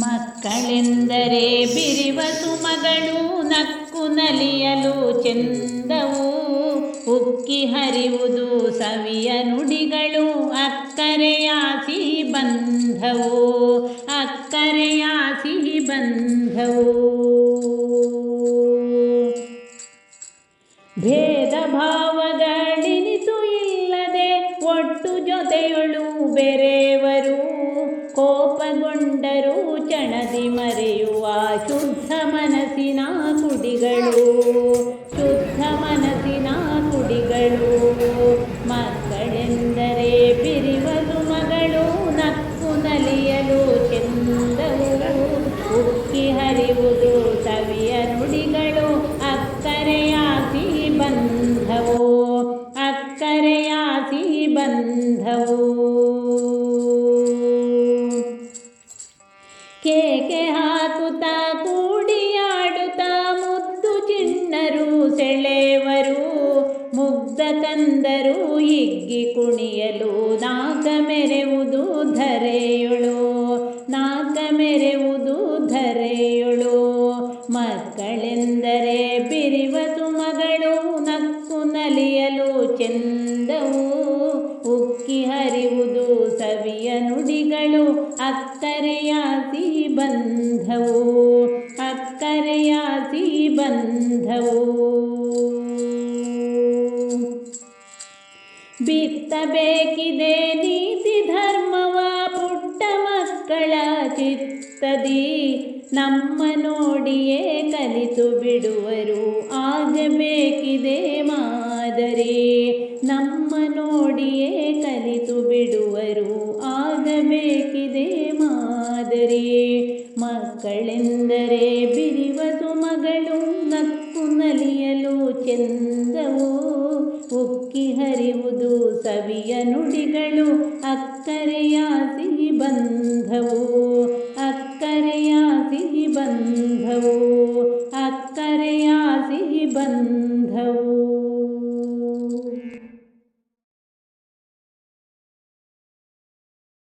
ಮಕ್ಕಳೆಂದರೆ ಬಿರಿವ ಸುಮಗಳು, ನಕ್ಕು ನಲಿಯಲು ಚೆಂದವು, ಉಕ್ಕಿ ಹರಿಯುವುದು ಸವಿಯ ನುಡಿಗಳು, ಅಕ್ಕರೆಯ ಸಿಹಿ ಬಂಧವು, ಅಕ್ಕರೆಯ ಸಿಹಿ ಬಂಧವು. ಭೇದ ಭಾವಗಳಿನಿತು ಇಲ್ಲದೆ ಒಟ್ಟು ಜೊತೆಯೊಳು ಬೆರೆವರು, ಕೋಪಗೊಂಡರೂ ಚಣದಿ ಮರೆಯುವ ಶುದ್ಧ ಮನಸ್ಸಿನ ಕುಡಿಗಳು, ಶುದ್ಧ ಮನಸ್ಸಿನ ಕುಡಿಗಳು. ಮಕ್ಕಳೆಂದರೆ ಬಿರಿವ ಸುಮಗಳು, ನಕ್ಕು ನಲಿಯಲು ಚೆಂದವು, ಉಕ್ಕಿ ಹರಿಯುವುದು ಸವಿಯ ನುಡಿಗಳು, ಅಕ್ಕರೆಯ ಸಿಹಿ ಬಂಧವು, ಅಕ್ಕರೆಯ ಸಿಹಿ ಬಂಧವು. ಕೇಕೆ ಹಾಕುತ್ತಾ ಕೂಡಿಯಾಡುತ್ತಾ ಮುದ್ದು ಚಿಣ್ಣರು ಸೆಳೆವರು, ಮುಗ್ಧ ಕಂದರು ಹಿಗ್ಗಿ ಕುಣಿಯಲು, ನಾಕ ಮೆರೆವುದು ಧರೆಯೊಳು, ನಾಕ ಮೆರೆವುದು ಧರೆಯೊಳು. ಮಕ್ಕಳೆಂದರೆ ಬಿರಿವ ಸುಮಗಳು, ನಕ್ಕು ನಲಿಯಲು ಚೆಂದವು, ಉಕ್ಕಿ ಹರಿಯುವುದು ಸವಿಯ ನುಡಿಗಳು, ಅಕ್ಕರೆಯ ಸಿಹಿ ಬಂಧವು, ಅಕ್ಕರೆಯ ಸಿಹಿ ಬಂಧವು. ಬಿತ್ತಬೇಕಿದೆ ನೀತಿ ಧರ್ಮವ ಪುಟ್ಟ ಮಕ್ಕಳ ಚಿತ್ತದಿ, ನಮ್ಮ ನೋಡಿಯೇ ಕಲಿತು ಬಿಡುವರು, ಆಗಬೇಕಿದೆ ಮಾದರಿ, ನಮ್ಮ ನೋಡಿಯೇ ಕಲಿತು ಬಿಡುವರು, ಆಗಬೇಕಿದೆ ಮಾದರಿ. ಮಕ್ಕಳೆಂದರೆ ಬಿರಿವ ಸುಮಗಳು, ನಕ್ಕು ನಲಿಯಲು ಚೆಂದವು, ಉಕ್ಕಿ ಹರಿಯುವುದು ಸವಿಯ ನುಡಿಗಳು, ಅಕ್ಕರೆಯ ಸಿಹಿ ಬಂಧವು, ಅಕ್ಕರೆಯ ಸಿಹಿ ಬಂಧವು, ಅಕ್ಕರೆಯ ಸಿಹಿ ಬಂಧವು.